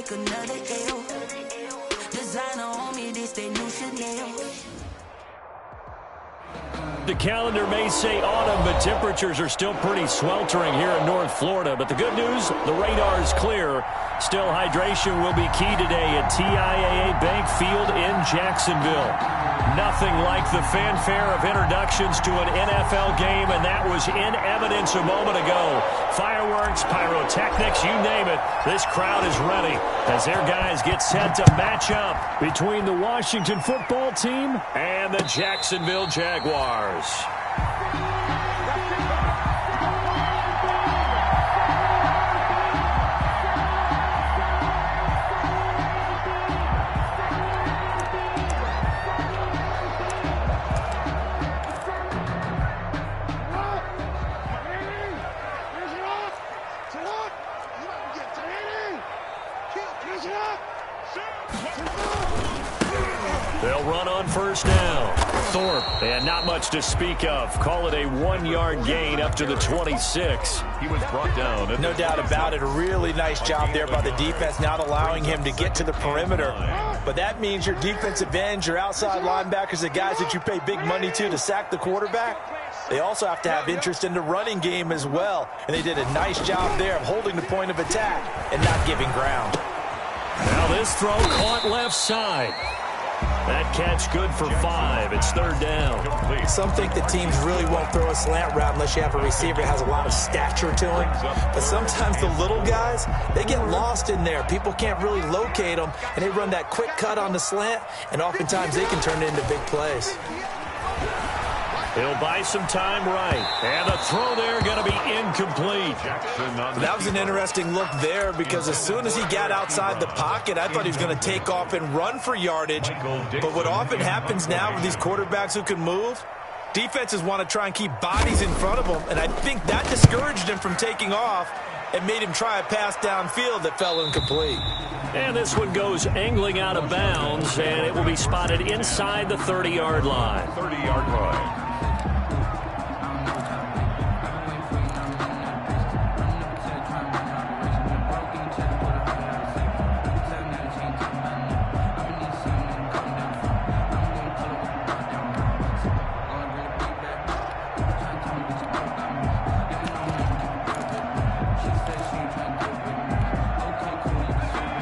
take another L. Designer on me, this they new Chanel. The calendar may say autumn, but temperatures are still pretty sweltering here in North Florida. But the good news, the radar is clear. Still, hydration will be key today at TIAA Bank Field in Jacksonville. Nothing like the fanfare of introductions to an NFL game, and that was in evidence a moment ago. Fireworks, pyrotechnics, you name it. This crowd is ready as their guys get set to match up between the Washington football team and the Jacksonville Jaguars. They'll run on first down. Thorpe, and not much to speak of. Call it a 1-yard gain up to the 26. He was brought down. No doubt about it. A really nice job there by the defense, not allowing him to get to the perimeter. But that means your defensive ends, your outside linebackers, the guys that you pay big money to sack the quarterback, they also have to have interest in the running game as well. And they did a nice job there of holding the point of attack and not giving ground. Now this throw caught left side. That catch good for 5. It's third down. Some think that teams really won't throw a slant route unless you have a receiver that has a lot of stature to him. But sometimes the little guys, they get lost in there. People can't really locate them, and they run that quick cut on the slant, and oftentimes they can turn it into big plays. He'll buy some time right. And the throw there going to be incomplete. That was an interesting look there because as soon as he got outside the pocket, I thought he was going to take off and run for yardage. But what often happens now with these quarterbacks who can move, defenses want to try and keep bodies in front of them. And I think that discouraged him from taking off and made him try a pass downfield that fell incomplete. And this one goes angling out of bounds, and it will be spotted inside the 30-yard line. 30-yard line.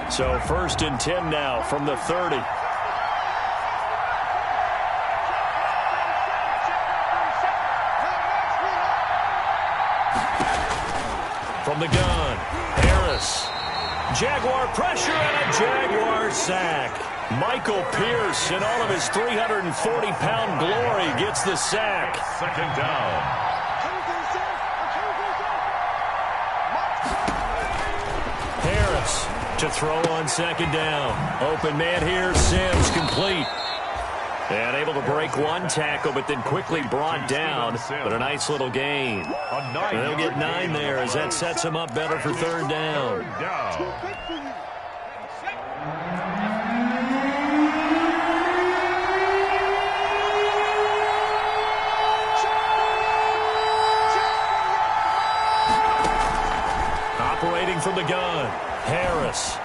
So first and 10 now from the 30. From the gun, Harris. Jaguar pressure and a Jaguar sack. Michael Pierce, in all of his 340-pound glory, gets the sack. Second down. To throw on second down. Open man here, Sims, complete. And able to break one tackle, but then quickly brought down. But a nice little gain. They'll get 9 there as that sets him up better for third down. Operating from the gun. Harris.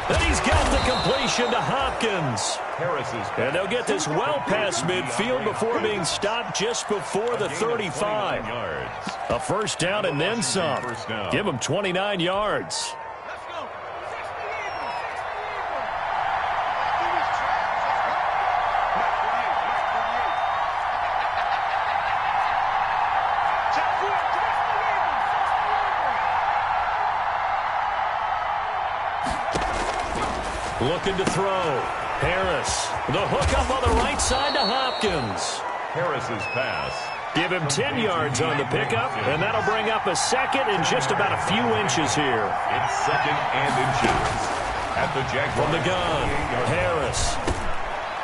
Then he's got the completion to Hopkins. And they'll get this well past midfield before being stopped just before the 35. A first down and then some. Give him 29 yards. Looking to throw. Harris. The hook up on the right side to Hopkins. Harris's pass. Give him 10 yards on the pickup, and that'll bring up a second and just about a few inches here. It's second and inches. At the Jaguars. From the gun, Harris.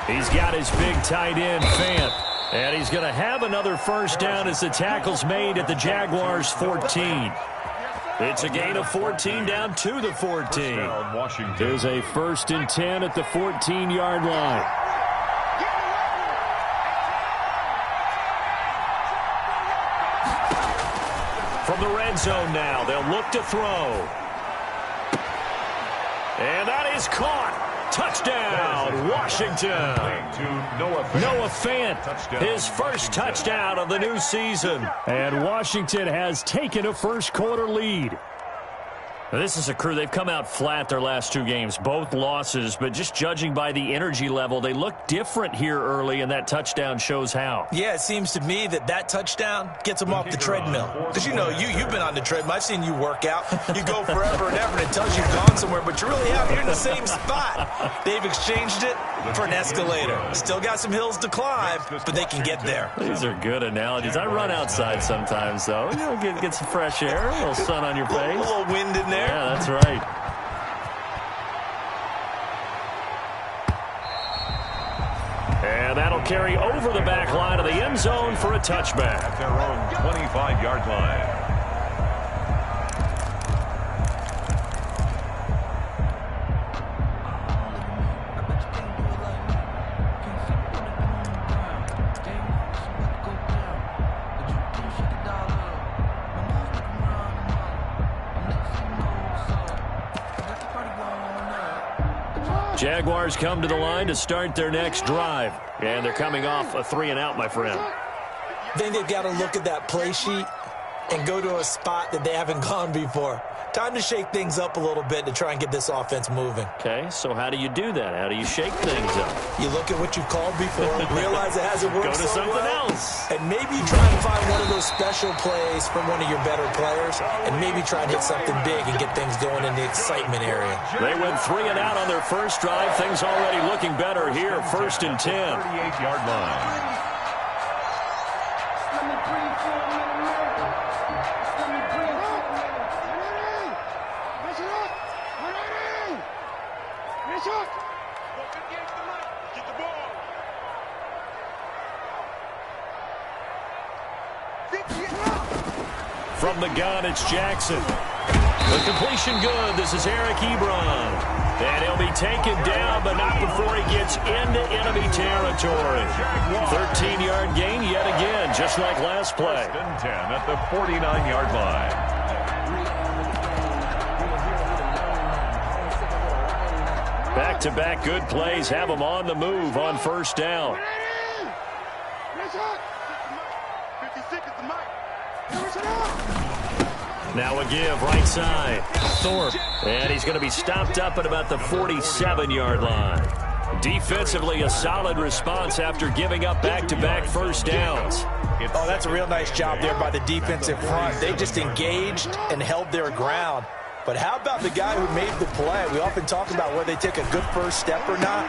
He's got his big tight end, Fant. And he's going to have another first down as the tackle's made at the Jaguars' 14. It's a gain of 14 down to the 14. There's a first and 10 at the 14-yard line. From the red zone now, they'll look to throw. And that is caught. Touchdown, Washington. Noah Fant, his first touchdown of the new season. And Washington has taken a first-quarter lead. This is a crew, they've come out flat their last two games, both losses, but just judging by the energy level, they look different here early, and that touchdown shows how. Yeah, it seems to me that touchdown gets them off the treadmill. Because, you know, you've been on the treadmill. I've seen you work out. You go forever and ever, and it tells you've gone somewhere, but you're really out here in the same spot. They've exchanged it for an escalator. Still got some hills to climb, but they can get there. These are good analogies. I run outside sometimes, though. You know, get some fresh air, a little sun on your face. A little wind in there. Yeah, that's right. And that'll carry over the back line of the end zone for a touchback. At their own 25-yard line. Jaguars come to the line to start their next drive. And they're coming off a 3-and-out, my friend. Then they've got to look at that play sheet and go to a spot that they haven't gone before. Time to shake things up a little bit to try and get this offense moving. Okay, so how do you do that? How do you shake things up? You look at what you've called before, realize it hasn't worked Go to so something well, else. and maybe try and find one of those special plays from one of your better players, and maybe try and hit something big and get things going in the excitement area. They went 3-and-out on their first drive. Things already looking better here, 1st and 10. 38-yard line. From the gun, it's Jackson. The completion good. This is Eric Ebron. And he'll be taken down, but not before he gets into enemy territory. 13-yard gain yet again, just like last play. 1st and 10 at the 49-yard line. Back-to-back good plays have them on the move on first down. Now a give, right side. Thorpe. And he's going to be stopped up at about the 47-yard line. Defensively, a solid response after giving up back-to-back first downs. Oh, that's a real nice job there by the defensive front. They just engaged and held their ground. But how about the guy who made the play? We often talk about whether they take a good first step or not.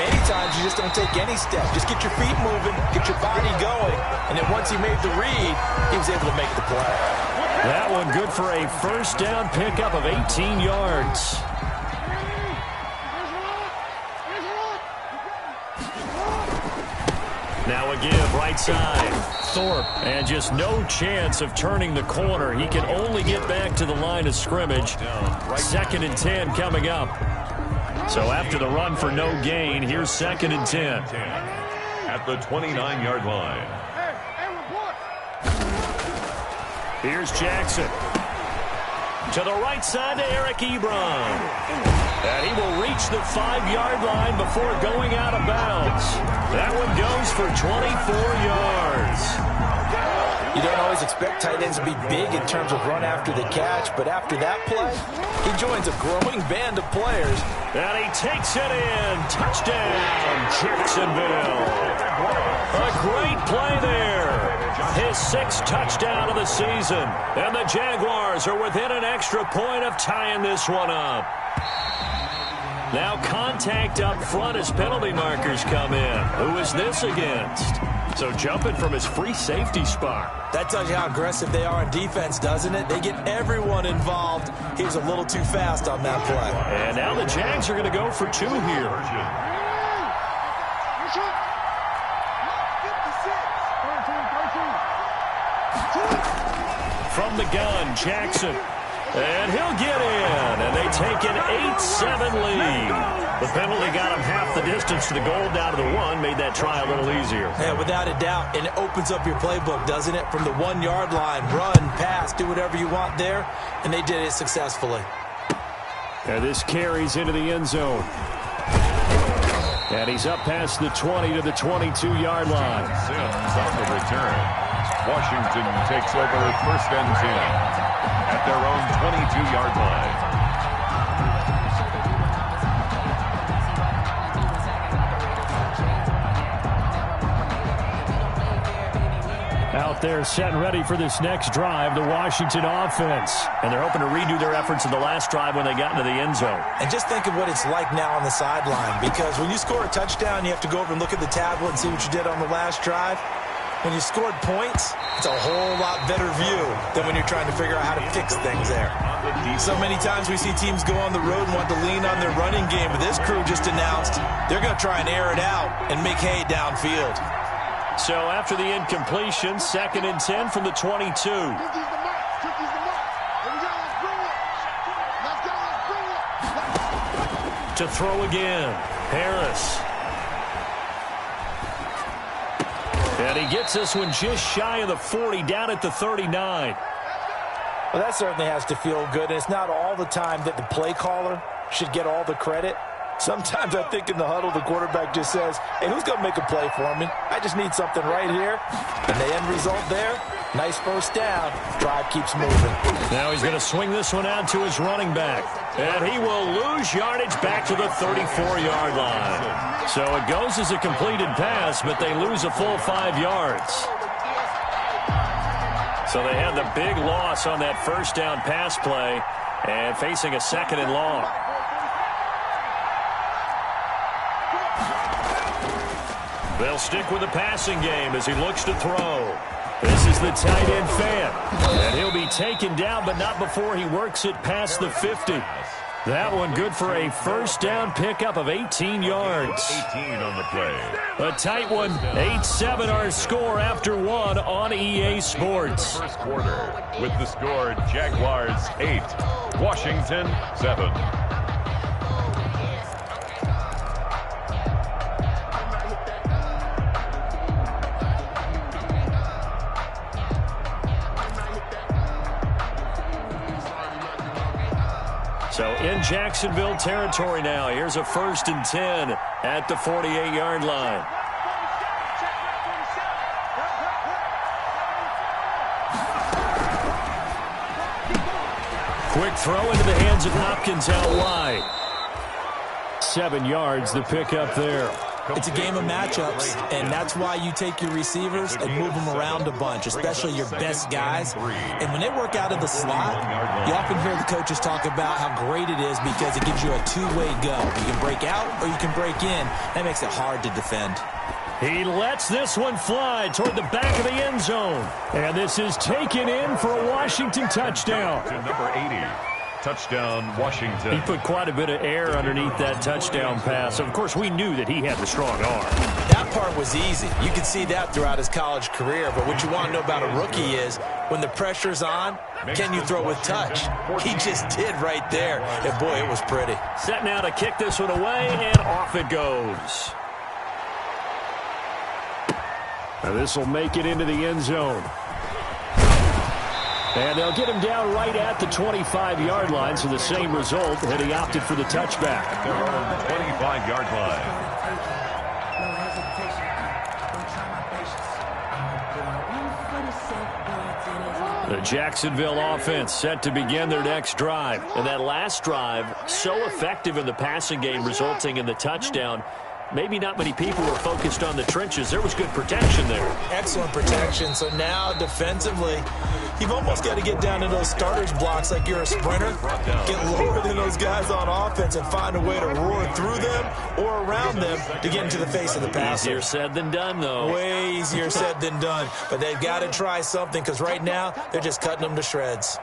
Many times you just don't take any step. Just get your feet moving, get your body going, and then once he made the read, he was able to make the play. That one good for a first down pickup of 18 yards. Now a give, right side. Thorpe, and just no chance of turning the corner. He can only get back to the line of scrimmage. 2nd and 10 coming up. So after the run for no gain, here's 2nd and 10. At the 29-yard line. Here's Jackson. To the right side to Eric Ebron. And he will reach the 5-yard line before going out of bounds. That one goes for 24 yards. You don't always expect tight ends to be big in terms of run after the catch, but after that play, he joins a growing band of players. And he takes it in. Touchdown, Jacksonville. A great play there. His 6th touchdown of the season. And the Jaguars are within an extra point of tying this one up. Now contact up front as penalty markers come in. Who is this against? So jumping from his free safety spot. That tells you how aggressive they are on defense, doesn't it? They get everyone involved. He was a little too fast on that play. And now the Jags are going to go for 2 here. From the gun, Jackson. And he'll get in, and they take an 8-7 lead. The penalty got him half the distance to the goal down to the 1, made that try a little easier. Yeah, without a doubt, and it opens up your playbook, doesn't it? From the 1-yard line, run, pass, do whatever you want there, and they did it successfully. And this carries into the end zone. And he's up past the 20 to the 22-yard line. Sims on the return. Washington takes over first and 10 at their own 22-yard line. Out there set and ready for this next drive, the Washington offense. And they're hoping to redo their efforts in the last drive when they got into the end zone. And just think of what it's like now on the sideline, because when you score a touchdown, you have to go over and look at the tablet and see what you did on the last drive. When you scored points, it's a whole lot better view than when you're trying to figure out how to fix things there. So many times we see teams go on the road and want to lean on their running game, but this crew just announced they're going to try and air it out and make hay downfield. So after the incompletion, 2nd and 10 from the 22. To throw again, Harris. And he gets this one just shy of the 40, down at the 39. Well, that certainly has to feel good, and it's not all the time that the play caller should get all the credit. Sometimes I think in the huddle, the quarterback just says, hey, who's going to make a play for me? I just need something right here. And the end result there, nice first down. Drive keeps moving. Now he's going to swing this one out to his running back. And he will lose yardage back to the 34-yard line. So it goes as a completed pass, but they lose a full 5 yards. So they had the big loss on that first down pass play and facing a 2nd and long. They'll stick with the passing game as he looks to throw. This is the tight end fan. And he'll be taken down, but not before he works it past the 50. That one good for a first down pickup of 18 yards. 18 on the play. A tight one. 8-7 our score after one on EA Sports. First quarter with the score Jaguars 8, Washington 7. So in Jacksonville territory now. Here's a 1st and 10 at the 48-yard line. Quick throw into the hands of Hopkins out wide. 7 yards, the pickup there. It's a game of matchups, and that's why you take your receivers and move them around a bunch, especially your best guys. And when they work out of the slot, you often hear the coaches talk about how great it is because it gives you a two-way go. You can break out or you can break in. That makes it hard to defend. He lets this one fly toward the back of the end zone. And this is taken in for a Washington touchdown. To number 80. Touchdown, Washington. He put quite a bit of air underneath that touchdown pass. Of course, we knew that he had the strong arm. That part was easy. You could see that throughout his college career. But what you want to know about a rookie is when the pressure's on, can you throw with touch? He just did right there. And, boy, it was pretty. Set now to kick this one away, and off it goes. Now this will make it into the end zone. And they'll get him down right at the 25-yard line, so the same result, and he opted for the touchback. Their own 25-yard line. The Jacksonville offense set to begin their next drive. And that last drive, so effective in the passing game, resulting in the touchdown. Maybe not many people were focused on the trenches. There was good protection there. Excellent protection. So now defensively, you've almost got to get down to those starters blocks like you're a sprinter. Get lower than those guys on offense and find a way to roar through them or around them to get into the face of the passer. Easier said than done, though. Way easier said than done. But they've got to try something because right now they're just cutting them to shreds.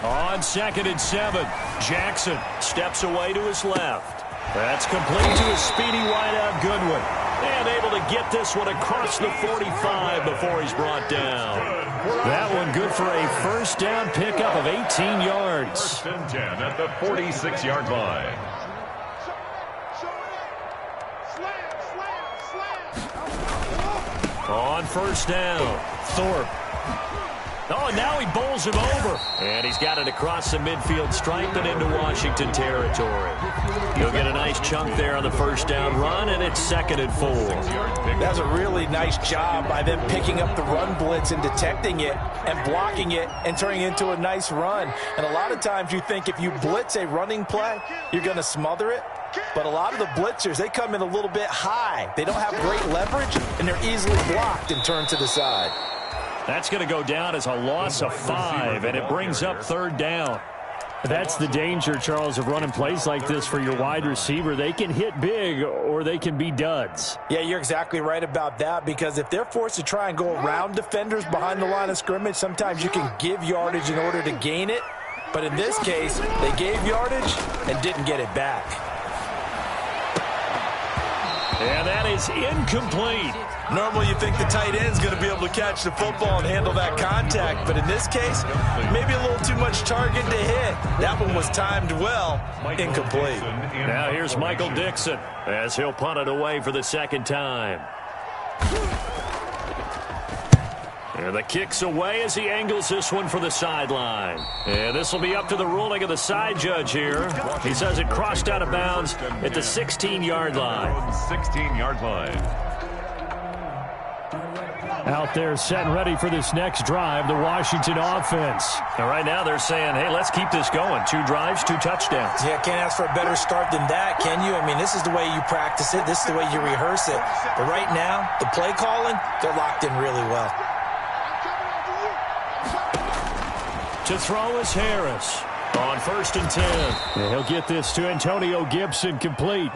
On 2nd and 7, Jackson steps away to his left. That's complete to a speedy wideout Goodwin. And able to get this one across the 45 before he's brought down. That one good for a first down pickup of 18 yards. 1st and 10 at the 46-yard line. On 1st down, Thorpe. Oh, and now he bowls him over. And he's got it across the midfield stripe and into Washington territory. He'll get a nice chunk there on the first down run, and it's 2nd and 4. That's a really nice job by them picking up the run blitz and detecting it and blocking it and turning it into a nice run. And a lot of times you think if you blitz a running play, you're going to smother it. But a lot of the blitzers, they come in a little bit high. They don't have great leverage, and they're easily blocked and turned to the side. That's going to go down as a loss of 5, and it brings up 3rd down. That's the danger, Charles, of running plays like this for your wide receiver. They can hit big or they can be duds. Yeah, you're exactly right about that, because if they're forced to try and go around defenders behind the line of scrimmage, sometimes you can give yardage in order to gain it. But in this case, they gave yardage and didn't get it back. And that is incomplete. Normally you think the tight end's going to be able to catch the football and handle that contact, but in this case, maybe a little too much target to hit. That one was timed well, incomplete. Now here's Michael Dixon as he'll punt it away for the 2nd time. And the kick's away as he angles this one for the sideline. And this will be up to the ruling of the side judge here. He says it crossed out of bounds at the 16-yard line. 16-yard line. Out there set and ready for this next drive, the Washington offense. And right now they're saying, hey, let's keep this going. 2 drives, 2 touchdowns. Yeah, can't ask for a better start than that, can you? I mean, this is the way you practice it. This is the way you rehearse it. But right now, the play calling, they're locked in really well. To throw is Harris on 1st and 10. And he'll get this to Antonio Gibson complete.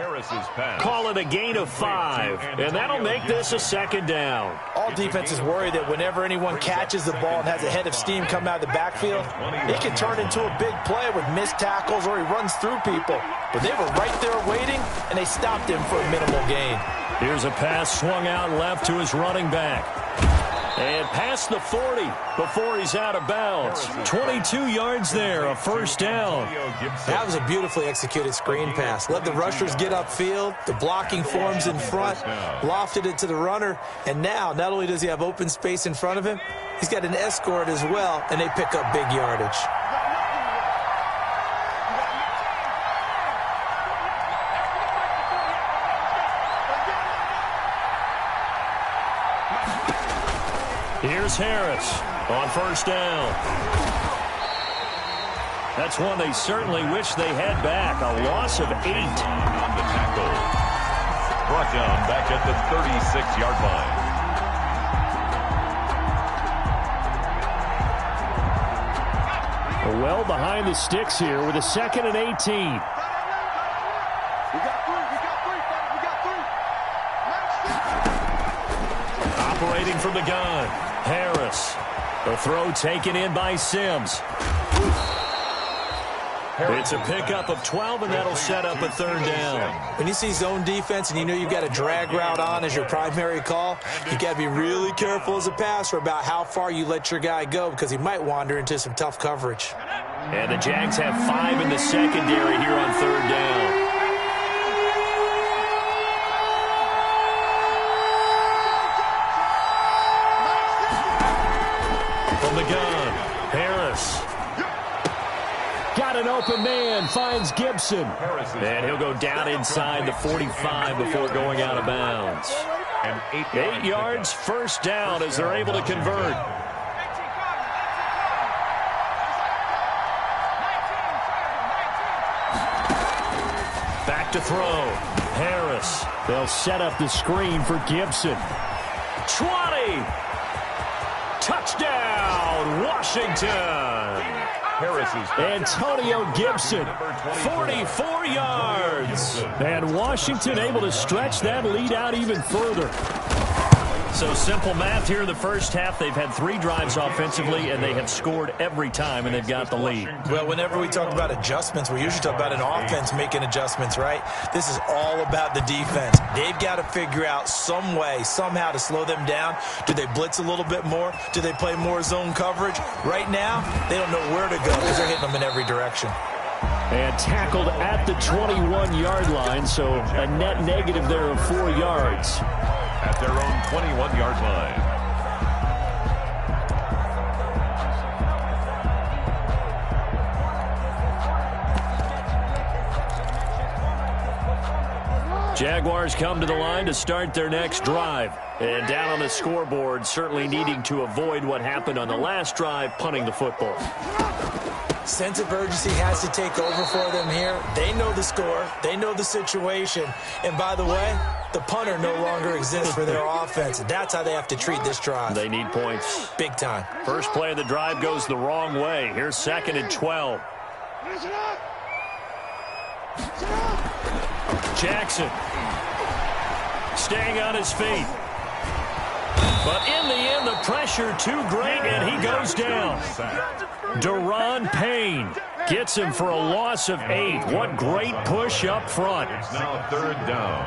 Call it a gain of 5, and that'll make this a 2nd down. All defenses worry that whenever anyone catches the ball and has a head of steam come out of the backfield, it can turn into a big play with missed tackles or he runs through people. But they were right there waiting, and they stopped him for a minimal gain. Here's a pass swung out left to his running back. And past the 40 before he's out of bounds. 22 yards there, a 1st down. That was a beautifully executed screen pass. Let the rushers get upfield. The blocking forms in front. Lofted it to the runner. And now, not only does he have open space in front of him, he's got an escort as well, and they pick up big yardage. Here's Harris on 1st down. That's one they certainly wish they had back. A loss of 8. On the tackle. Brought down back at the 36-yard line. Well behind the sticks here with a 2nd and 18. Operating from the gun, Harris. The throw taken in by Sims. It's a pickup of 12, and that'll set up a 3rd down. When you see zone defense and you know you've got a drag route on as your primary call, you've got to be really careful as a passer about how far you let your guy go because he might wander into some tough coverage. And the Jags have 5 in the secondary here on 3rd down. From the gun, Harris. Got an open man, finds Gibson. And he'll go down inside the 45 before going out of bounds. 8 yards, 1st down as they're able to convert. Back to throw. Harris. They'll set up the screen for Gibson. 20. Touchdown, Washington. Antonio Gibson, 44 yards. And Washington able to stretch that lead out even further. So simple math here in the first half. They've had 3 drives offensively, and they have scored every time, and they've got the lead. Well, whenever we talk about adjustments, we usually talk about an offense making adjustments, right? This is all about the defense. They've got to figure out some way, somehow to slow them down. Do they blitz a little bit more? Do they play more zone coverage? Right now, they don't know where to go because they're hitting them in every direction. And tackled at the 21-yard line, so a net negative there of 4 yards. At their own 21-yard line. Jaguars come to the line to start their next drive. And down on the scoreboard, certainly needing to avoid what happened on the last drive, punting the football. Sense of urgency has to take over for them here. They know the score. They know the situation. And by the way, the punter no longer exists for their offense. That's how they have to treat this drive. They need points. Big time. First play of the drive goes the wrong way. Here's 2nd and 12. Jackson staying on his feet. But in the end, the pressure too great, and he goes down. Deron Payne gets him for a loss of 8. What great push up front. It's now 3rd down.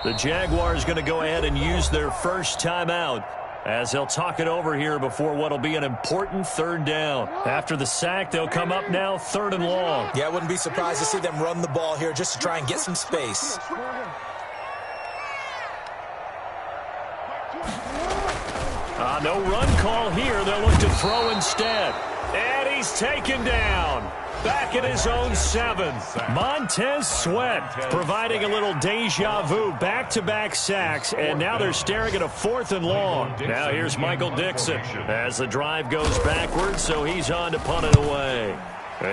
The Jaguars going to go ahead and use their first timeout as they'll talk it over here before what will be an important 3rd down. After the sack, they'll come up now 3rd and long. Yeah, I wouldn't be surprised to see them run the ball here just to try and get some space. No run call here. They'll look to throw instead. And he's taken down. Back at his own 7. Montez Sweat providing a little deja vu. Back-to-back sacks, and now they're staring at a 4th and long. Now here's Michael Dixon as the drive goes backwards, so he's on to punt it away.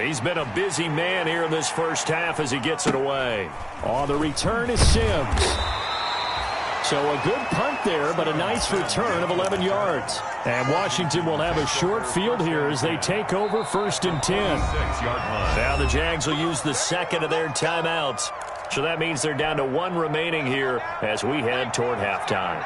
He's been a busy man here in this first half as he gets it away. On the return is Sims. So a good punt there, but a nice return of 11 yards. And Washington will have a short field here as they take over 1st and 10. Now the Jags will use the 2nd of their timeouts. So that means they're down to 1 remaining here as we head toward halftime.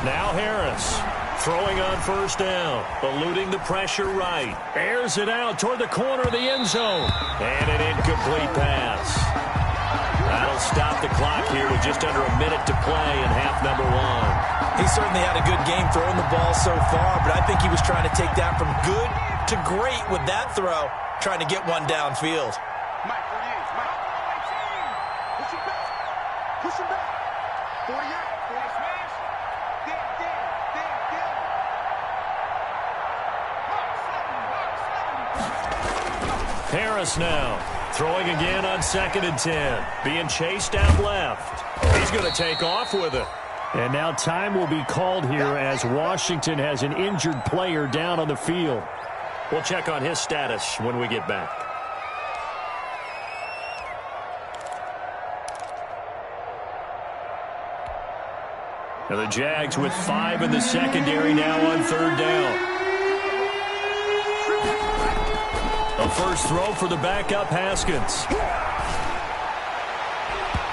Now Harris. Throwing on 1st down, eluding the pressure right. Airs it out toward the corner of the end zone. And an incomplete pass. That'll stop the clock here with just under a minute to play in half number 1. He certainly had a good game throwing the ball so far, but I think he was trying to take that from good to great with that throw, trying to get one downfield. Push him back. 48. Harris now throwing again on 2nd and 10. Being chased out left. He's going to take off with it. And now time will be called here as Washington has an injured player down on the field. We'll check on his status when we get back. Now the Jags with 5 in the secondary now on 3rd down. A first throw for the backup Haskins.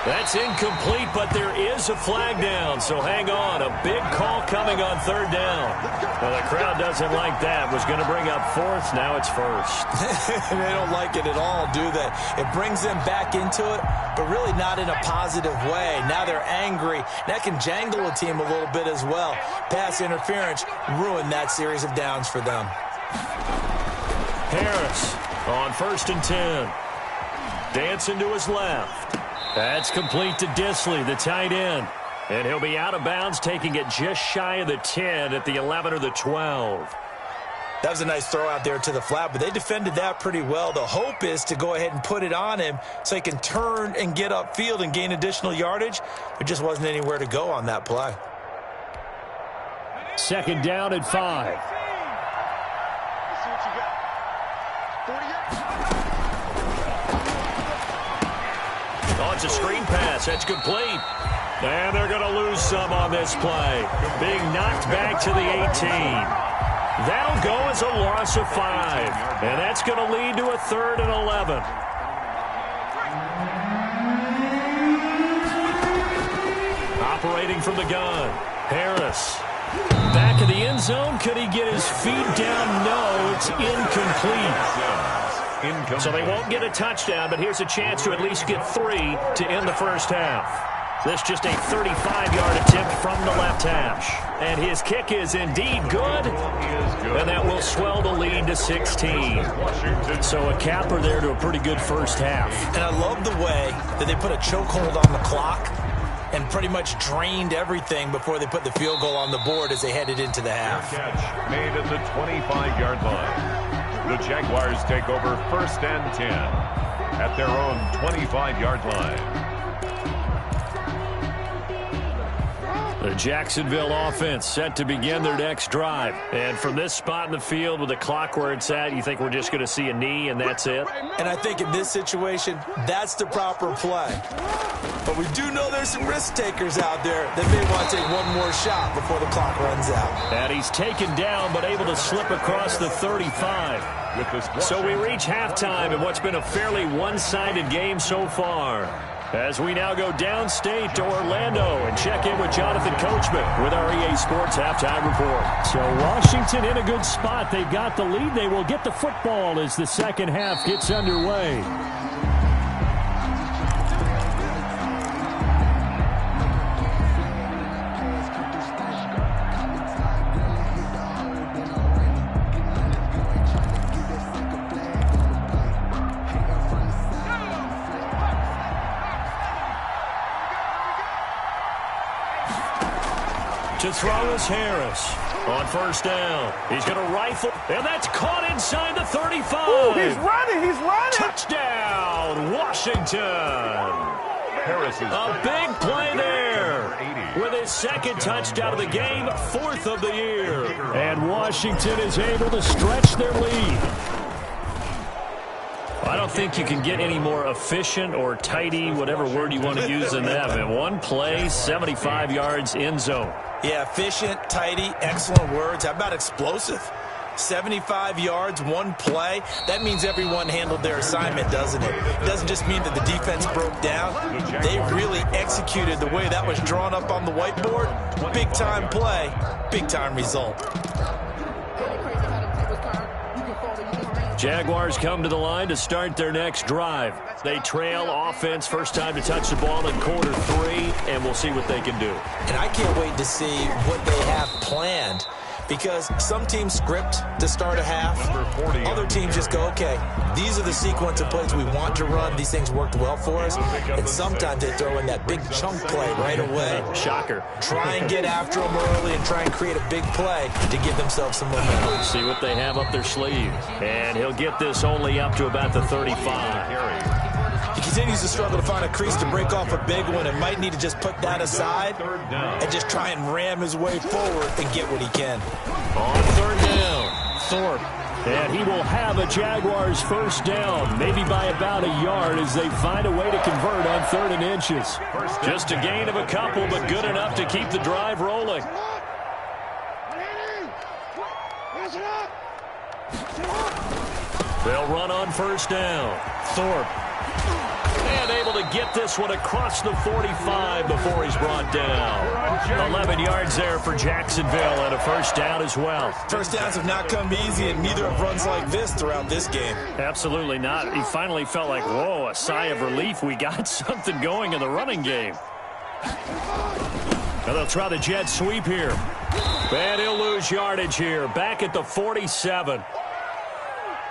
That's incomplete, but there is a flag down, so hang on. A big call coming on 3rd down. Well, the crowd doesn't like that. Was going to bring up 4th, now it's 1st. They don't like it at all, do they? It brings them back into it, but really not in a positive way. Now they're angry. That can jangle a team a little bit as well. Pass interference ruined that series of downs for them. Harris on 1st and 10. Dancing to his left. That's complete to Disley, the tight end. And he'll be out of bounds, taking it just shy of the 10 at the 11 or the 12. That was a nice throw out there to the flat, but they defended that pretty well. The hope is to go ahead and put it on him so he can turn and get upfield and gain additional yardage. There just wasn't anywhere to go on that play. 2nd down at 5. Oh, it's a screen pass. That's complete. And they're going to lose some on this play. Being knocked back to the 18. That'll go as a loss of 5. And that's going to lead to a 3rd and 11. Operating from the gun. Harris. Back of the end zone. Could he get his feet down? No, it's incomplete. So they won't get a touchdown, but here's a chance to at least get 3 to end the first half. This just a 35-yard attempt from the left hash. And his kick is indeed good. And that will swell the lead to 16. So a capper there to a pretty good first half. And I love the way that they put a chokehold on the clock and pretty much drained everything before they put the field goal on the board as they headed into the half. Catch made at the 25-yard line. The Jaguars take over 1st and 10 at their own 25-yard line. The Jacksonville offense set to begin their next drive. And from this spot in the field with the clock where it's at, you think we're just going to see a knee and that's it? And I think in this situation, that's the proper play. But we do know there's some risk takers out there that may want to take one more shot before the clock runs out. And he's taken down but able to slip across the 35. So we reach halftime in what's been a fairly one-sided game so far. As we now go downstate to Orlando and check in with Jonathan Coachman with our EA Sports Halftime Report. So Washington in a good spot. They've got the lead. They will get the football as the second half gets underway. To throw is Harris on first down. He's going to rifle, and that's caught inside the 35. Ooh, he's running. Touchdown, Washington. Harris is A big play there with his second touchdown of the game, 4th of the year. And Washington is able to stretch their lead. I don't think you can get any more efficient or tidy, whatever word you want to use than that. I mean, one play, 75 yards, end zone. Yeah, efficient, tidy, excellent words. How about explosive? 75 yards, one play. That means everyone handled their assignment, doesn't it? It doesn't just mean that the defense broke down. They really executed the way that was drawn up on the whiteboard. Big-time play, big-time result. Jaguars come to the line to start their next drive. They trail offense, first time to touch the ball in quarter 3, and we'll see what they can do. And I can't wait to see what they have planned, because some teams script to start a half. Other teams just go, okay, these are the sequence of plays we want to run. These things worked well for us. And sometimes they throw in that big chunk play right away. Shocker. Try and get after them early and try and create a big play to give themselves some momentum. See what they have up their sleeve. And he'll get this only up to about the 35. He continues to struggle to find a crease to break off a big one and might need to just put that aside and just try and ram his way forward and get what he can. On third down, Thorpe. And he will have a Jaguars first down, maybe by about a yard as they find a way to convert on 3rd and inches. Just a gain of a couple, but good enough to keep the drive rolling. They'll run on first down. Thorpe. And able to get this one across the 45 before he's brought down. 11 yards there for Jacksonville and a first down as well. First downs have not come easy, and neither have runs like this throughout this game. Absolutely not. He finally felt like, whoa, a sigh of relief. We got something going in the running game. Now they'll try the jet sweep here. And he'll lose yardage here. Back at the 47.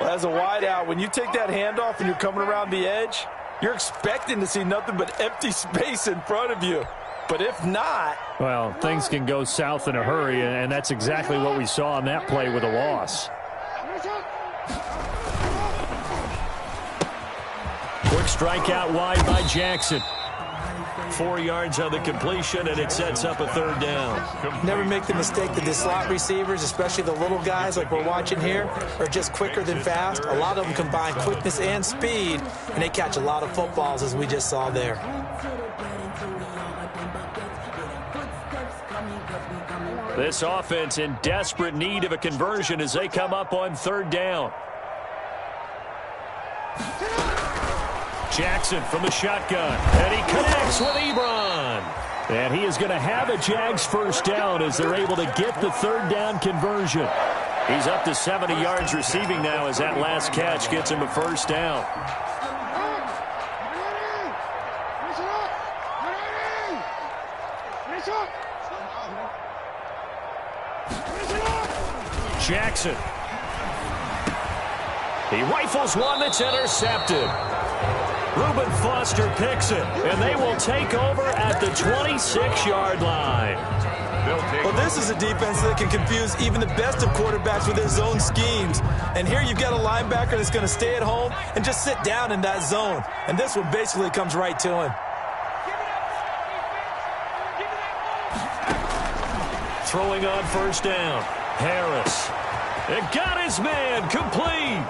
Well, as a wideout, when you take that handoff and you're coming around the edge, you're expecting to see nothing but empty space in front of you. But if not... Well, things can go south in a hurry, and that's exactly what we saw on that play with a loss. Quick strike out wide by Jackson. 4 yards on the completion, and it sets up a third down. Never make the mistake that the slot receivers, especially the little guys like we're watching here, are just quicker than fast. A lot of them combine quickness and speed, and they catch a lot of footballs, as we just saw there. This offense in desperate need of a conversion as they come up on third down. Jackson from the shotgun, and he connects with Ebron. And he is going to have a Jags first down as they're able to get the third down conversion. He's up to 70 yards receiving now as that last catch gets him a first down. Jackson. He rifles one that's intercepted. Reuben Foster picks it, and they will take over at the 26-yard line. Well, this is a defense that can confuse even the best of quarterbacks with their zone schemes. And here you've got a linebacker that's going to stay at home and just sit down in that zone. And this one basically comes right to him. Throwing on first down. Harris. It got his man complete.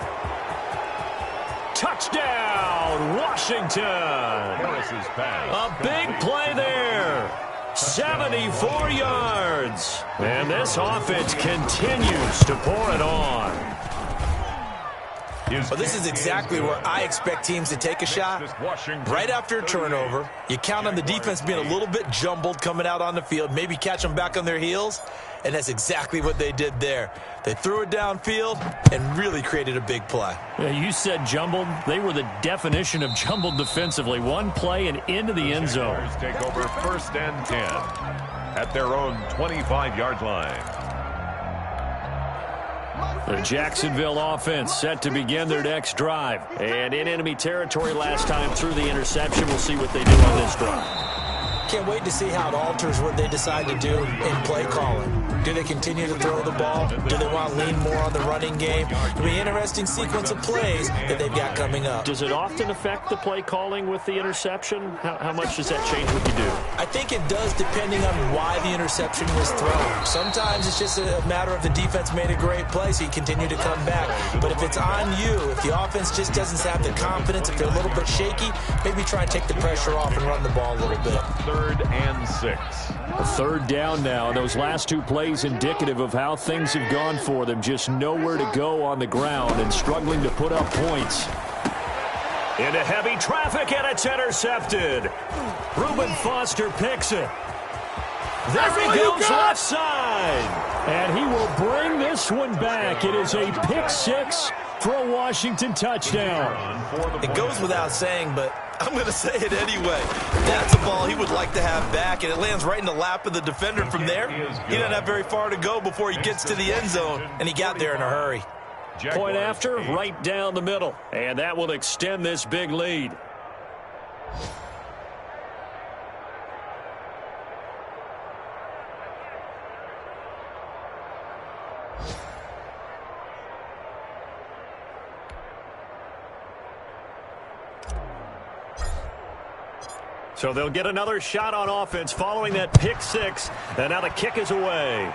Touchdown, Washington. Harris's pass. A big play there. 74 yards. And this offense continues to pour it on. Well, this is exactly where I expect teams to take a shot. Right after a turnover, you count on the defense being a little bit jumbled coming out on the field, maybe catch them back on their heels, and that's exactly what they did there. They threw it downfield and really created a big play. Yeah, you said jumbled. They were the definition of jumbled defensively. One play and into the end zone. Take over first and 10 at their own 25-yard line. The Jacksonville offense set to begin their next drive. And in enemy territory last time through the interception. We'll see what they do on this drive. Can't wait to see how it alters what they decide to do in play calling. Do they continue to throw the ball? Do they want to lean more on the running game? It'll be an interesting sequence of plays that they've got coming up. Does it often affect the play calling with the interception? How much does that change what you do? I think it does depending on why the interception was thrown. Sometimes it's just a matter of the defense made a great play, so you continue to come back. But if it's on you, if the offense just doesn't have the confidence, if they're a little bit shaky, maybe try and take the pressure off and run the ball a little bit. 3rd and 6. A third down now. Those last two plays indicative of how things have gone for them. Just nowhere to go on the ground and struggling to put up points. Into heavy traffic, and it's intercepted. Reuben Foster picks it. There he goes left side. And he will bring this one back. It is a pick six for a Washington touchdown. It goes without saying, but I'm going to say it anyway. That's a ball he would like to have back, and it lands right in the lap of the defender from there. He doesn't have very far to go before he gets to the end zone, and he got there in a hurry. Point after, right down the middle. And that will extend this big lead. So they'll get another shot on offense following that pick six. And now the kick is away.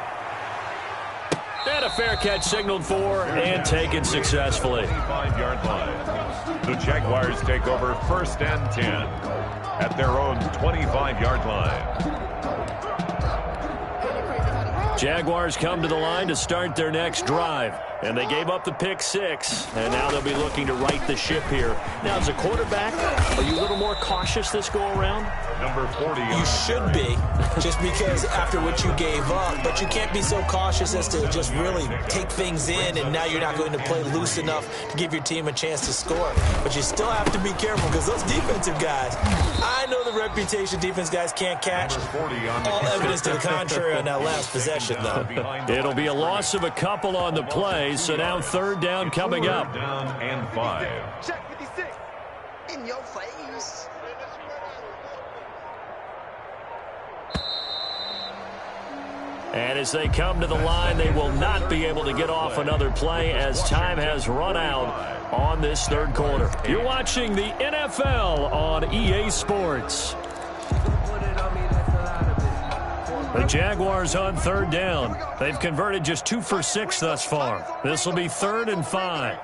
And a fair catch signaled for and taken successfully. 5-yard line. The Jaguars take over first and 10 at their own 25-yard line. Jaguars come to the line to start their next drive. And they gave up the pick six, and now they'll be looking to right the ship here. Now, as a quarterback, are you a little more cautious this go-around? Number 40. You should be, just because after what you gave up. But you can't be so cautious as to just really take things in, and now you're not going to play loose enough to give your team a chance to score. But you still have to be careful, because those defensive guys, I know the reputation defense guys can't catch. All evidence to the contrary on that last possession, though. It'll be a loss of a couple on the play, so now third down coming up. Down and 5. Check 56. In your face. And as they come to the line, they will not be able to get off another play as time has run out on this third quarter. You're watching the NFL on EA Sports. The Jaguars on third down. They've converted just 2 for 6 thus far. This will be 3rd and 5.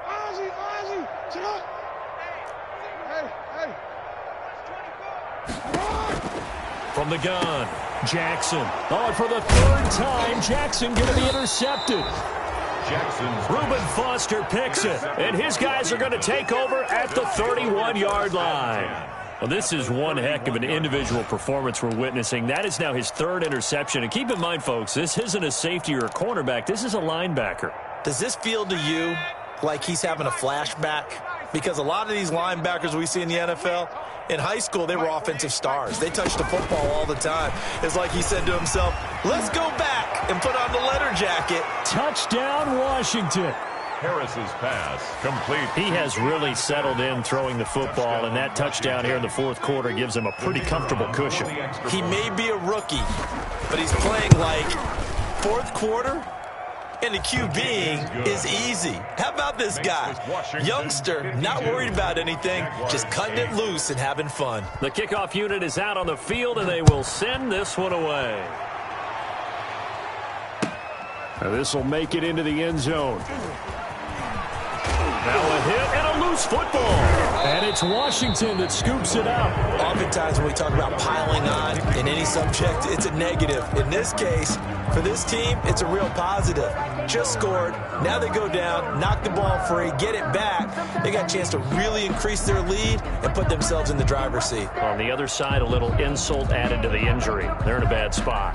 From the gun, Jackson. Oh, and for the third time, Jackson going to be intercepted. Reuben Foster picks it, and his guys are going to take over at the 31-yard line. Well, this is one heck of an individual performance we're witnessing. That is now his 3rd interception. And keep in mind, folks, this isn't a safety or a cornerback. This is a linebacker. Does this feel to you like he's having a flashback? because a lot of these linebackers we see in the NFL, in high school, they were offensive stars. They touched the football all the time. It's like he said to himself, let's go back and put on the letter jacket. Touchdown, Washington. Harris's pass complete. He has really settled in throwing the football, and that touchdown here in the fourth quarter gives him a pretty comfortable cushion. He may be a rookie, but he's playing like fourth quarter, and the QBing is easy. How about this guy? Youngster, not worried about anything, just cutting it loose and having fun. The kickoff unit is out on the field, and they will send this one away. This will make it into the end zone. Now a hit and a loose football. And it's Washington that scoops it out. Oftentimes when we talk about piling on in any subject, it's a negative. In this case, for this team, it's a real positive. Just scored. Now they go down, knock the ball free, get it back. They got a chance to really increase their lead and put themselves in the driver's seat. On the other side, a little insult added to the injury. They're in a bad spot.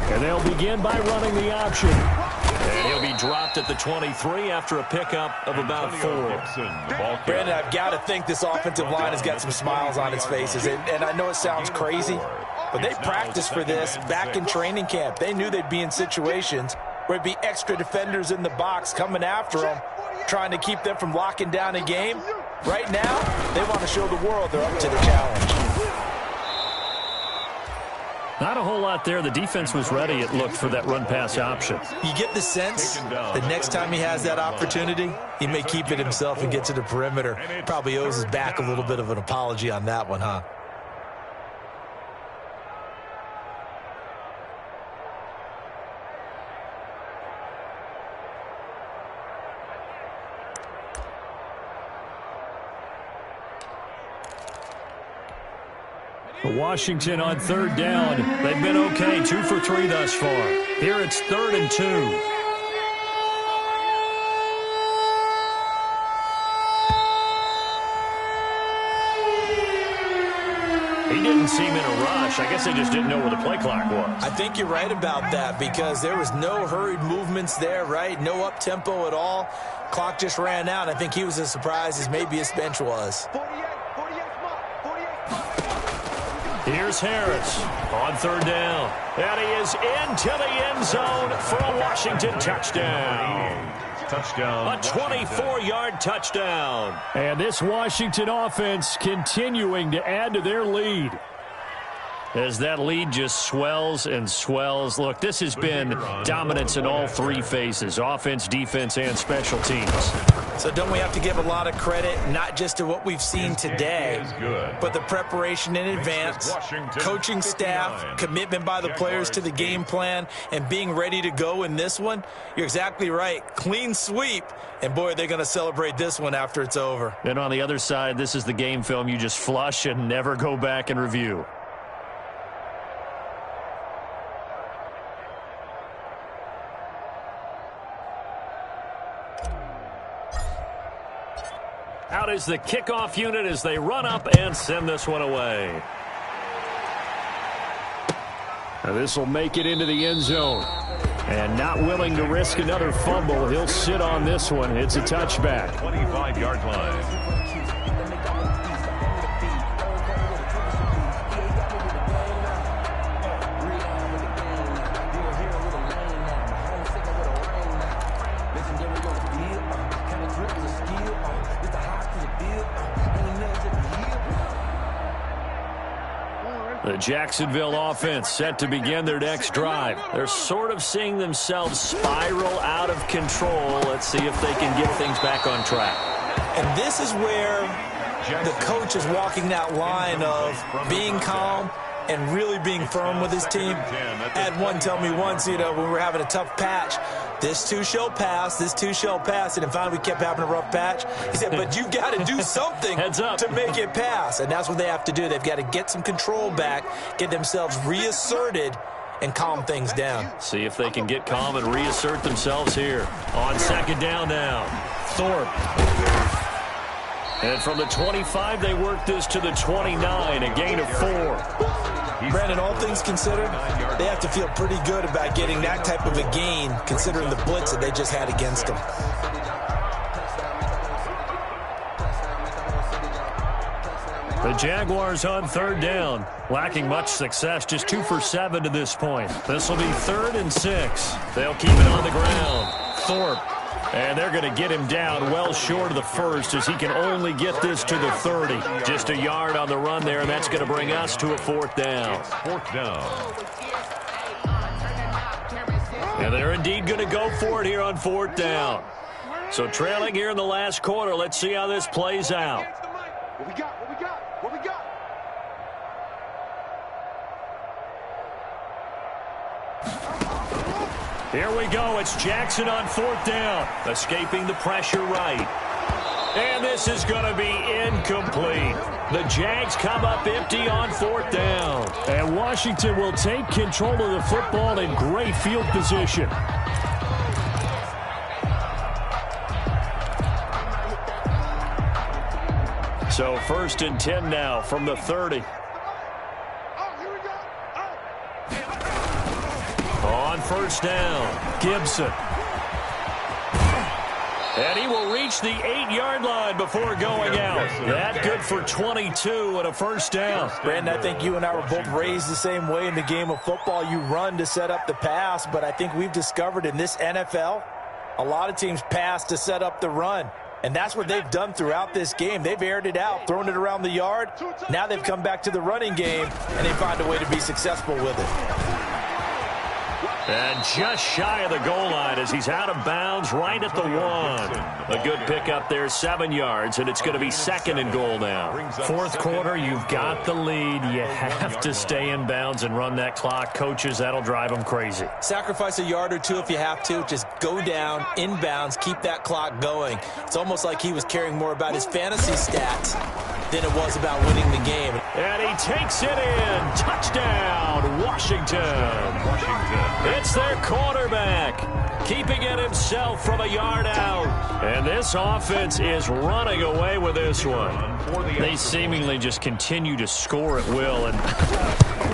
And they'll begin by running the option. And he'll be dropped at the 23 after a pickup of about 4. Brandon, I've got to think this offensive line has got some smiles on its faces. And I know it sounds crazy, but they practiced for this back in training camp. They knew they'd be in situations where it'd be extra defenders in the box coming after them, trying to keep them from locking down a game. Right now, they want to show the world they're up to the challenge. Not a whole lot there. The defense was ready, it looked, for that run-pass option. You get the sense the next time he has that opportunity, he may keep it himself and get to the perimeter. Probably owes his back a little bit of an apology on that one, huh? Washington on third down. They've been okay, 2 for 3 thus far. Here it's 3rd and 2. He didn't seem in a rush. I guess they just didn't know where the play clock was. I think you're right about that because there was no hurried movements there, right? No up-tempo at all. Clock just ran out. I think he was as surprised as maybe his bench was. Here's Harris on 3rd down. And he is into the end zone for a Washington touchdown. Touchdown. A 24-yard touchdown. And this Washington offense continuing to add to their lead. As that lead just swells and swells. Look, this has been dominance in all 3 phases, offense, defense, and special teams. So don't we have to give a lot of credit, not just to what we've seen today, but the preparation in advance, coaching staff, commitment by the players to the game plan, and being ready to go in this one? You're exactly right. Clean sweep. And, boy, they're going to celebrate this one after it's over. And on the other side, this is the game film you just flush and never go back and review. Out is the kickoff unit as they run up and send this one away. Now this will make it into the end zone. And not willing to risk another fumble, he'll sit on this one. It's a touchback. 25-yard line. The Jacksonville offense set to begin their next drive. They're sort of seeing themselves spiral out of control. Let's see if they can get things back on track. And this is where the coach is walking that line of being calm and really being firm with his team. I had one tell me once, when we were having a tough patch, this too shall pass, this too shall pass. And finally we kept having a rough patch. He said, but you've got to do something to make it pass. And that's what they have to do. They've got to get some control back, get themselves reasserted, and calm things down. See if they can get calm and reassert themselves here. On 2nd down now, Thorpe. And from the 25, they work this to the 29, a gain of 4. Brandon, all things considered, they have to feel pretty good about getting that type of a gain, considering the blitz that they just had against them. The Jaguars on third down, lacking much success, just 2 for 7 to this point. This will be 3rd and 6. They'll keep it on the ground. Thorpe. And they're going to get him down well short of the first as he can only get this to the 30. Just a yard on the run there, and that's going to bring us to a 4th down. 4th down. And they're indeed going to go for it here on 4th down. So trailing here in the last quarter, let's see how this plays out. What we got? What we got? What we got? Here we go. It's Jackson on 4th down. Escaping the pressure right. And this is going to be incomplete. The Jags come up empty on 4th down. And Washington will take control of the football in great field position. So 1st and 10 now from the 30. On 1st down, Gibson. And he will reach the 8-yard line before going out. That good for 22 and a 1st down. Brandon, I think you and I were both raised the same way in the game of football. You run to set up the pass, but I think we've discovered in this NFL, a lot of teams pass to set up the run. And that's what they've done throughout this game. They've aired it out, thrown it around the yard. Now they've come back to the running game, and they find a way to be successful with it. And just shy of the goal line as he's out of bounds right at the 1. A good pickup there, 7 yards, and it's going to be 2nd and goal now. 4th quarter, you've got the lead. You have to stay in bounds and run that clock. Coaches, that'll drive them crazy. Sacrifice a yard or two if you have to. Just go down, in bounds, keep that clock going. It's almost like he was caring more about his fantasy stats than it was about winning the game. And he takes it in. Touchdown, Washington. It's their quarterback, keeping it himself from a yard out. And this offense is running away with this one. They seemingly just continue to score at will. And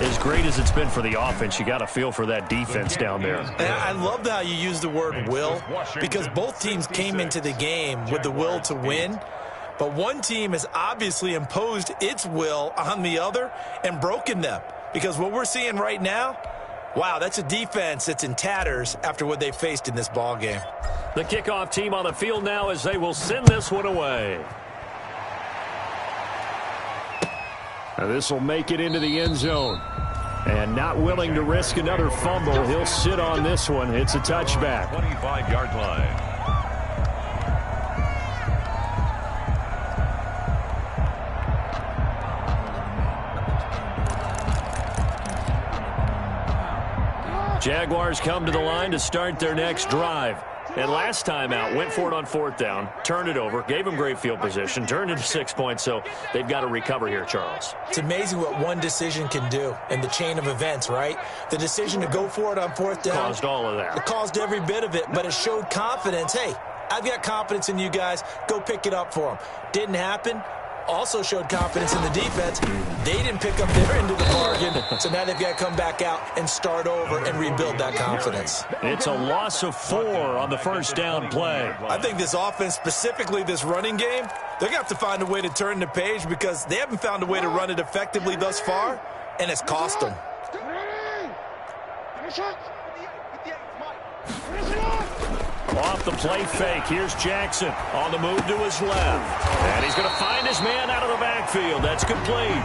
as great as it's been for the offense, you got to feel for that defense down there. And I love how you use the word will, because both teams came into the game with the will to win. But one team has obviously imposed its will on the other and broken them. Because what we're seeing right now, wow, that's a defense that's in tatters after what they faced in this ball game. The kickoff team on the field now as they will send this one away. Now this will make it into the end zone. And not willing to risk another fumble, he'll sit on this one. It's a touchback. 25-yard line. Jaguars come to the line to start their next drive. And last time out, went for it on 4th down, turned it over, gave them great field position, turned it to 6 points, so they've got to recover here, Charles. It's amazing what one decision can do in the chain of events, right? The decision to go for it on 4th down caused all of that. It caused every bit of it, but it showed confidence. Hey, I've got confidence in you guys. Go pick it up for them. Didn't happen. Also showed confidence in the defense. They didn't pick up their end of the bargain, so now they've got to come back out and start over and rebuild that confidence. It's a loss of 4 on the 1st down play. I think this offense, specifically this running game, they're going to have to find a way to turn the page because they haven't found a way to run it effectively thus far, and it's cost them. Off the play fake, here's Jackson on the move to his left. And he's going to find his man out of the backfield. That's complete.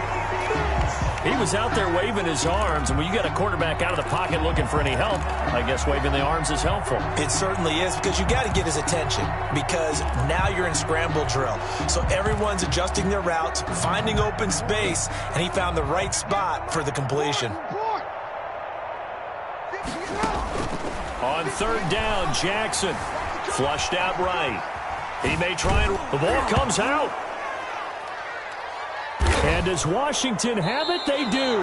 He was out there waving his arms, and when you got a quarterback out of the pocket looking for any help, I guess waving the arms is helpful. It certainly is, because you got to get his attention, because now you're in scramble drill. So everyone's adjusting their routes, finding open space, and he found the right spot for the completion. On 3rd down, Jackson flushed out right. He may try and the ball comes out. And does Washington have it? They do.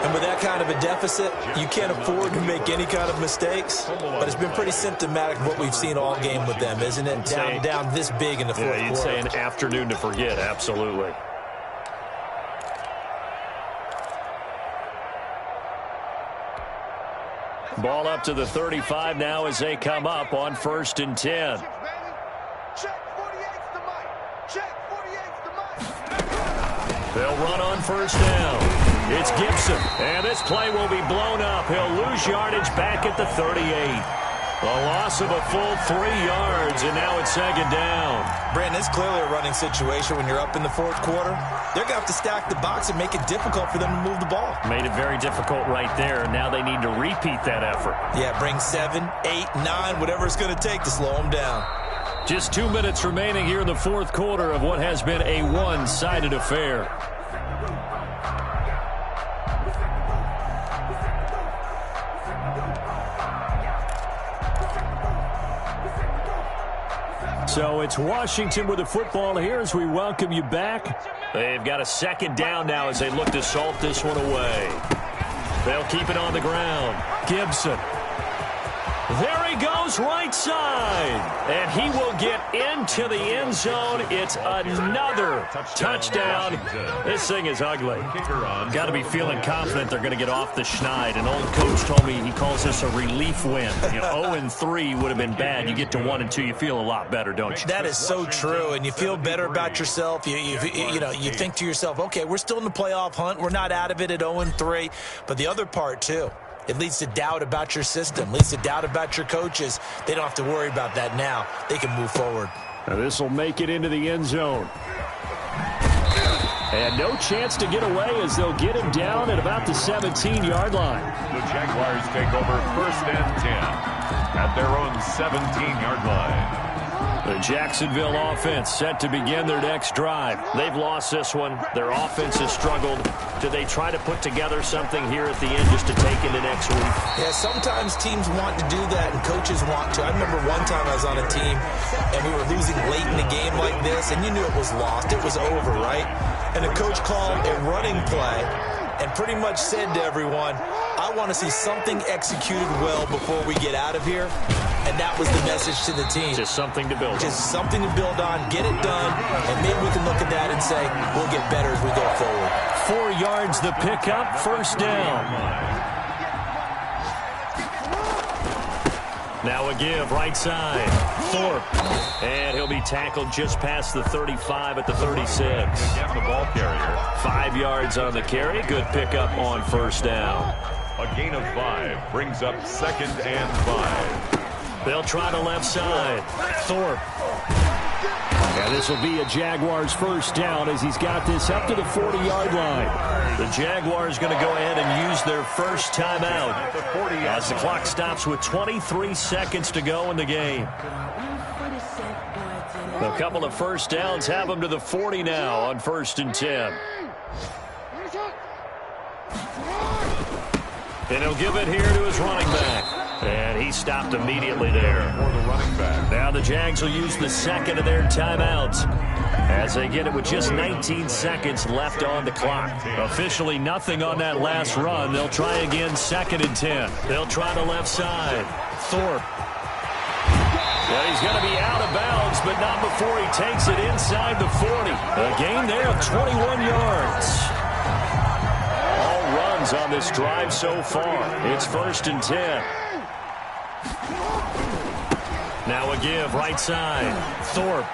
And with that kind of a deficit, you can't afford to make any kind of mistakes. But it's been pretty symptomatic of what we've seen all game with them, isn't it? Down this big in the fourth quarter. You'd say an afternoon to forget, absolutely. Ball up to the 35 now as they come up on 1st and 10. They'll run on 1st down. It's Gibson, and this play will be blown up. He'll lose yardage back at the 38. A loss of a full 3 yards, and now it's 2nd down. Brandon, it's clearly a running situation when you're up in the fourth quarter. They're going to have to stack the box and make it difficult for them to move the ball. Made it very difficult right there. Now they need to repeat that effort. Yeah, bring 7, 8, 9, whatever it's going to take to slow them down. Just 2 minutes remaining here in the fourth quarter of what has been a one-sided affair. So it's Washington with the football here as we welcome you back. They've got a 2nd down now as they look to salt this one away. They'll keep it on the ground. Gibson. There he goes, right side. And he will get into the end zone. It's another touchdown. This thing is ugly. Got to be feeling confident they're going to get off the schneid. An old coach told me he calls this a relief win. 0-3 would have been bad. You get to 1 and 2, you feel a lot better, don't you? That is so true, and you feel better about yourself. You think to yourself, okay, we're still in the playoff hunt. We're not out of it at 0-3. But the other part, too, it leads to doubt about your system, leads to doubt about your coaches. They don't have to worry about that now. They can move forward. Now this will make it into the end zone. And no chance to get away as they'll get him down at about the 17-yard line. The Jaguars take over 1st and 10 at their own 17-yard line. The Jacksonville offense set to begin their next drive. They've lost this one. Their offense has struggled. Do they try to put together something here at the end just to take into next week? Yeah, sometimes teams want to do that and coaches want to. I remember one time I was on a team and we were losing late in a game like this, and you knew it was lost. It was over, right? And the coach called a running play and pretty much said to everyone, I want to see something executed well before we get out of here. And that was the message to the team. Just something to build on. Just something to build on, get it done, and maybe we can look at that and say, we'll get better as we go forward. 4 yards the pickup, 1st down. Now a give, right side. Thorpe. And he'll be tackled just past the 35 at the 36. Again, the ball carrier. 5 yards on the carry. Good pickup on 1st down. A gain of 5 brings up 2nd and 5. They'll try the left side. Thorpe. And this will be a Jaguars 1st down as he's got this up to the 40-yard line. The Jaguars going to go ahead and use their first timeout as the clock stops with 23 seconds to go in the game. A couple of 1st downs have them to the 40 now on 1st and 10. And he'll give it here to his running back. And he stopped immediately there. For the running back. Now the Jags will use the 2nd of their timeouts as they get it with just 19 seconds left on the clock. Officially nothing on that last run. They'll try again 2nd and 10. They'll try the left side. Thorpe. Well, he's going to be out of bounds, but not before he takes it inside the 40. A gain there of 21 yards. All runs on this drive so far. It's 1st and 10. Now a give, right side. Thorpe.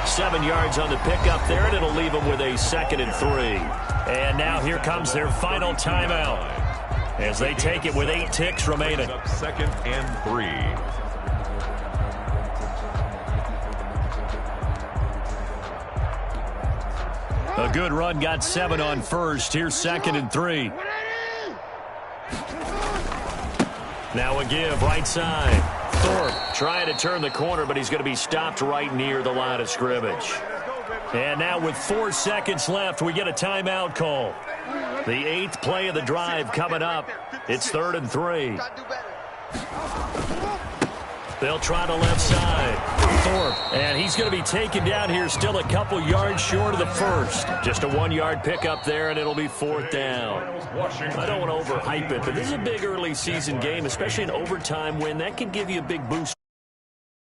7 yards on the pickup there, and it'll leave them with a 2nd and 3. And now here comes their final timeout as they take it with 8 ticks remaining. 2nd and 3. A good run, got 7 on 1st. Here's 2nd and 3. Now a give, right side. Thorpe trying to turn the corner, but he's going to be stopped right near the line of scrimmage. And now with 4 seconds left, we get a timeout call. The 8th play of the drive coming up. It's 3rd and 3. They'll try the left side. Thorpe, and he's going to be taken down here, still a couple yards short of the first. Just a 1-yard pickup there, and it'll be 4th down. I don't want to overhype it, but this is a big early season game, especially an overtime win. That can give you a big boost.